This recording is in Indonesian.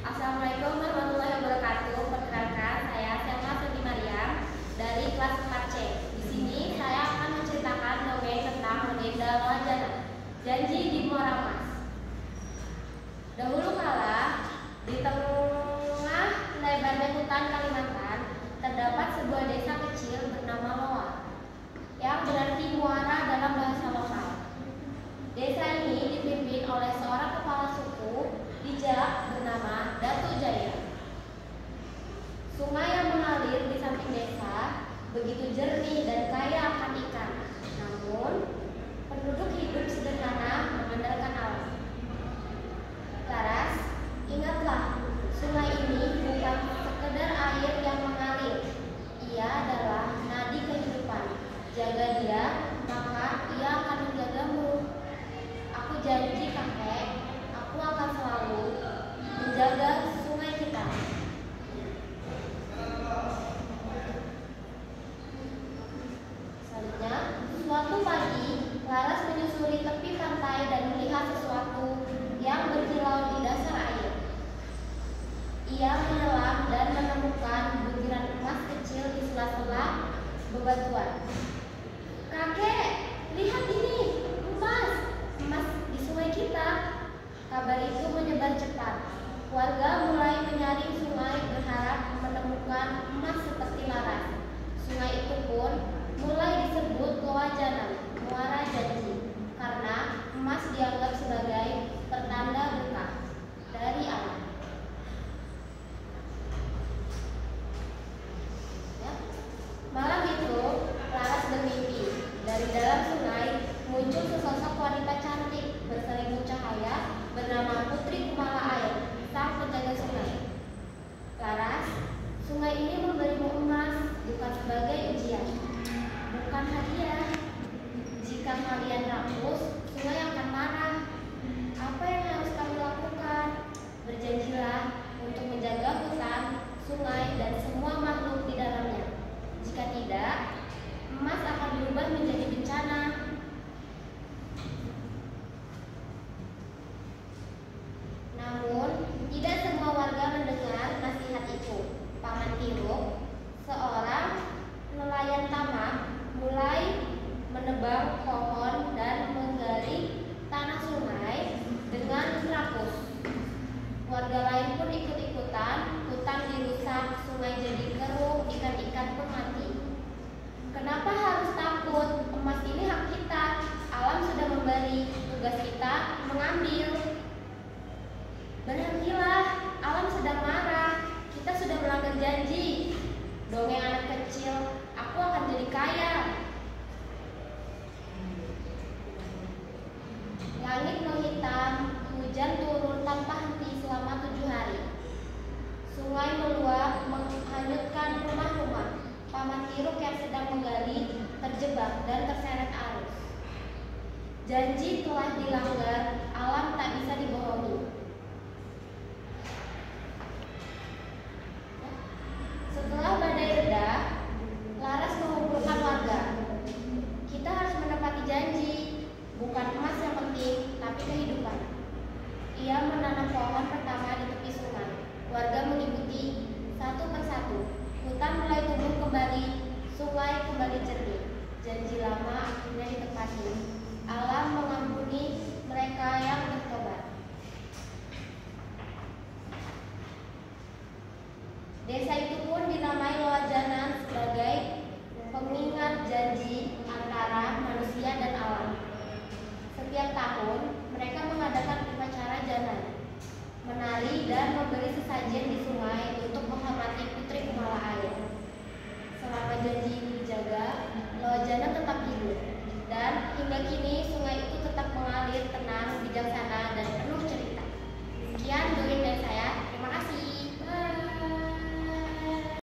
Assalamualaikum warahmatullahi wabarakatuh. Perkenalkan, saya Selma Siti Mariam dari kelas 4C. Di sini saya akan menceritakan dongeng tentang legenda Loajana, Janji di Muara Emas. Dahulu kala, di tengah lebarnya hutan Kalimantan, terdapat sebuah desa kecil bernama Loa, yang berarti muara dalam bahasa lokal. Desa ini dipimpin oleh seorang kepala suku bijak bernama Datu Jaya. Sungai yang mengalir di samping desa begitu jernih dan kaya akan ikan. Namun, penduduk hidup sederhana mengandalkan alam. Laras, ingatlah, sungai ini bukan sekedar air yang mengalir. Ia adalah nadi kehidupan. Jaga dia, maka ia akan menjagamu. Aku janji, kakek, aku akan selalu menjaga sungai kita. Selanjutnya, suatu pagi, Laras menyusuri tepi pantai dan melihat sesuatu yang berkilau di dasar air. Ia menyelam dan menemukan butiran emas kecil di sela-sela bebatuan. Kakek, lihat ini, emas di sungai kita. Kabar itu menyebar cepat. Warga mulai menyaring sungai berharap menemukan emas seperti Laras. Sungai itu pun mulai disebut Loajana, muara janji, karena emas dianggap sebagai pertanda berkah dari alam. Ya. Malam itu, Laras bermimpi. Dari dalam sungai muncul sesosok wanita cantik berselimut cahaya bernama Putri Kumala Air, sang penjaga sungai. Laras, sungai ini memberimu emas bukan sebagai ujian, bukan hadiah. Jika kalian rakus, sungai akan marah. Apa yang harus kami lakukan? Berjanjilah untuk menjaga hutan, sungai, dan semua makhluk di dalamnya. Jika tidak, emas akan berubah menjadi bencana. Namun, tidak semua warga mendengar nasihat itu. Paman Tiruk, seorang nelayan tamak, mulai menebang pohon dan menggali tanah sungai dengan rakus. Warga lain pun ikut-ikutan, hutan dirusak, sungai jadi keruh, ikan-ikan pun mati. Kenapa harus takut? Emas ini hak kita. Alam sudah memberi, tugas kita mengambil. Berhentilah, alam sedang marah. Kita sudah melanggar janji. Dongeng anak kecil, aku akan jadi kaya. Langit menghitam, hujan turun tanpa henti selama 7 hari. Sungai meluap menghanyutkan rumah-rumah. Paman Tiruk yang sedang menggali terjebak dan terseret arus. Janji telah dilanggar, alam tak bisa dibohongi. Setelah badai reda, Laras mengumpulkan warga. Kita harus menepati janji, bukan emas yang penting, tapi kehidupan. Ia menanam pohon pertama di tepi sungai. Warga mengikuti satu persatu. Hutan mulai tumbuh kembali, sungai kembali jernih. Janji lama akhirnya ditepati. Alam mengampuni mereka yang bertobat. Desa itu pun dinamai Loajana sebagai pengingat janji antara manusia dan alam. Setiap tahun, mereka mengadakan upacara janan, menari dan memberi sesajen di sungai untuk menghormati Putri Kumala Air. Selama janji ini dijaga, Loajana tetap hidup, dan hingga kini sungai itu tetap mengalir tenang, bijaksana, dan penuh cerita. Sekian dongeng dari